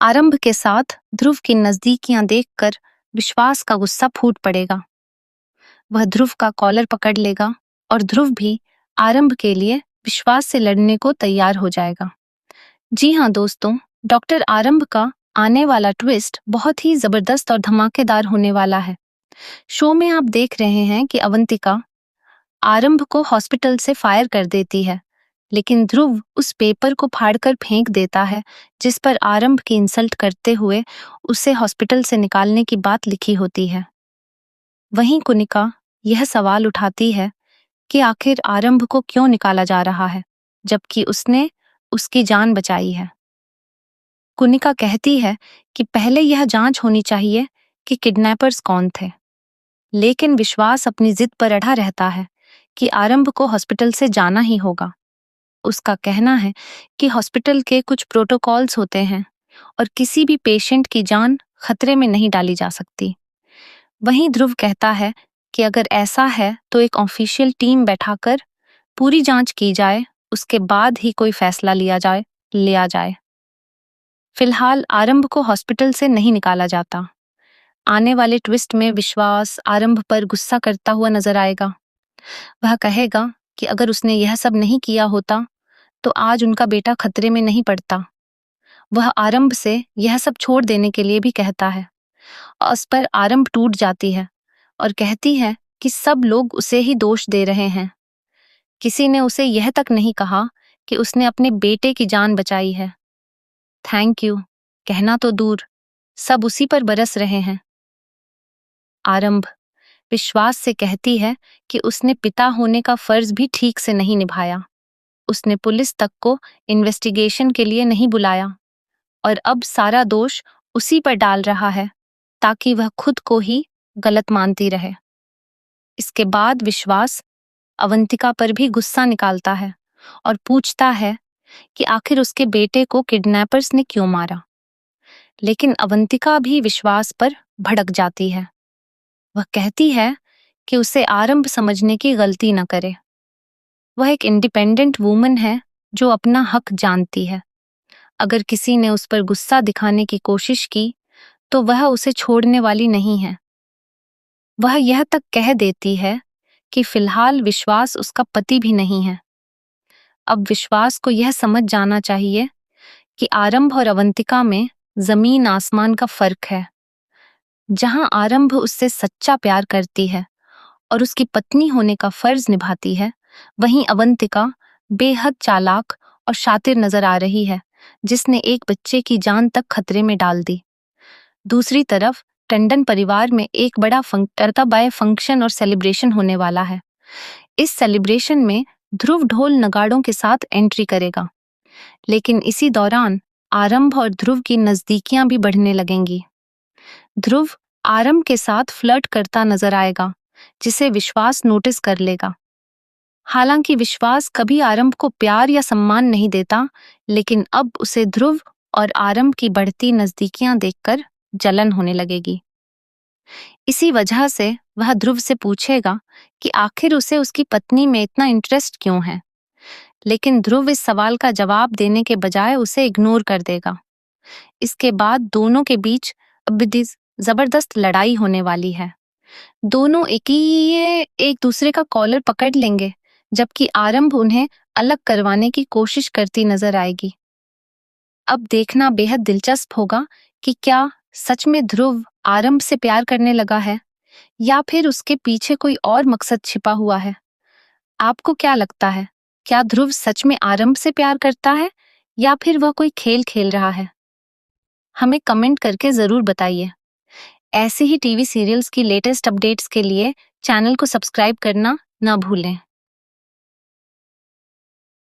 आरंभ के साथ ध्रुव की नजदीकियां देखकर विश्वास का गुस्सा फूट पड़ेगा। वह ध्रुव का कॉलर पकड़ लेगा और ध्रुव भी आरंभ के लिए विश्वास से लड़ने को तैयार हो जाएगा। जी हाँ दोस्तों, डॉक्टर आरंभ का आने वाला ट्विस्ट बहुत ही जबरदस्त और धमाकेदार होने वाला है। शो में आप देख रहे हैं कि अवंतिका आरंभ को हॉस्पिटल से फायर कर देती है, लेकिन ध्रुव उस पेपर को फाड़कर फेंक देता है जिस पर आरंभ की इंसल्ट करते हुए उसे हॉस्पिटल से निकालने की बात लिखी होती है। वहीं कुनिका यह सवाल उठाती है कि आखिर आरंभ को क्यों निकाला जा रहा है जबकि उसने उसकी जान बचाई है। कुनिका कहती है कि पहले यह जांच होनी चाहिए कि किडनैपर्स कौन थे, लेकिन विश्वास अपनी जिद पर अड़ा रहता है कि आरंभ को हॉस्पिटल से जाना ही होगा। उसका कहना है कि हॉस्पिटल के कुछ प्रोटोकॉल्स होते हैं और किसी भी पेशेंट की जान खतरे में नहीं डाली जा सकती। वहीं ध्रुव कहता है कि अगर ऐसा है तो एक ऑफिशियल टीम बैठाकर पूरी जांच की जाए, उसके बाद ही कोई फैसला लिया जाए। फिलहाल आरंभ को हॉस्पिटल से नहीं निकाला जाता। आने वाले ट्विस्ट में विश्वास आरंभ पर गुस्सा करता हुआ नजर आएगा। वह कहेगा कि अगर उसने यह सब नहीं किया होता तो आज उनका बेटा खतरे में नहीं पड़ता। वह आरंभ से यह सब छोड़ देने के लिए भी कहता है। उस पर आरंभ टूट जाती है और कहती है कि सब लोग उसे ही दोष दे रहे हैं। किसी ने उसे यह तक नहीं कहा कि उसने अपने बेटे की जान बचाई है। थैंक यू कहना तो दूर, सब उसी पर बरस रहे हैं। आरंभ विश्वास से कहती है कि उसने पिता होने का फर्ज भी ठीक से नहीं निभाया। उसने पुलिस तक को इन्वेस्टिगेशन के लिए नहीं बुलाया और अब सारा दोष उसी पर डाल रहा है ताकि वह खुद को ही गलत मानती रहे। इसके बाद विश्वास अवंतिका पर भी गुस्सा निकालता है और पूछता है कि आखिर उसके बेटे को किडनैपर्स ने क्यों मारा। लेकिन अवंतिका भी विश्वास पर भड़क जाती है। वह कहती है कि उसे आरंभ समझने की गलती न करे। वह एक इंडिपेंडेंट वुमन है जो अपना हक जानती है। अगर किसी ने उस पर गुस्सा दिखाने की कोशिश की तो वह उसे छोड़ने वाली नहीं है। वह यह तक कह देती है कि फिलहाल विश्वास उसका पति भी नहीं है। अब विश्वास को यह समझ जाना चाहिए कि आरंभ और अवंतिका में जमीन आसमान का फर्क है। जहां आरंभ उससे सच्चा प्यार करती है और उसकी पत्नी होने का फर्ज निभाती है, वहीं अवंतिका बेहद चालाक और शातिर नजर आ रही है जिसने एक बच्चे की जान तक खतरे में डाल दी। दूसरी तरफ टंडन परिवार में एक बड़ा फंक्शन और सेलिब्रेशन होने वाला है। इस सेलिब्रेशन में ध्रुव ढोल नगाड़ों के साथ एंट्री करेगा, लेकिन इसी दौरान आरंभ और ध्रुव की नजदीकियां भी बढ़ने लगेंगी। ध्रुव आरंभ के साथ फ्लर्ट करता नजर आएगा जिसे विश्वास नोटिस कर लेगा। हालांकि विश्वास कभी आरंभ को प्यार या सम्मान नहीं देता, लेकिन अब उसे ध्रुव और आरंभ की बढ़ती नजदीकियां देखकर जलन होने लगेगी। इसी वजह से वह ध्रुव से पूछेगा कि आखिर उसे उसकी पत्नी में इतना इंटरेस्ट क्यों है, लेकिन ध्रुव इस सवाल का जवाब देने के बजाय उसे इग्नोर कर देगा। इसके बाद दोनों के बीच अब जबरदस्त लड़ाई होने वाली है। दोनों एक दूसरे का कॉलर पकड़ लेंगे, जबकि आरंभ उन्हें अलग करवाने की कोशिश करती नजर आएगी। अब देखना बेहद दिलचस्प होगा कि क्या सच में ध्रुव आरंभ से प्यार करने लगा है या फिर उसके पीछे कोई और मकसद छिपा हुआ है। आपको क्या लगता है, क्या ध्रुव सच में आरंभ से प्यार करता है या फिर वह कोई खेल खेल रहा है? हमें कमेंट करके जरूर बताइए। ऐसे ही टीवी सीरियल्स की लेटेस्ट अपडेट्स के लिए चैनल को सब्सक्राइब करना ना भूलें।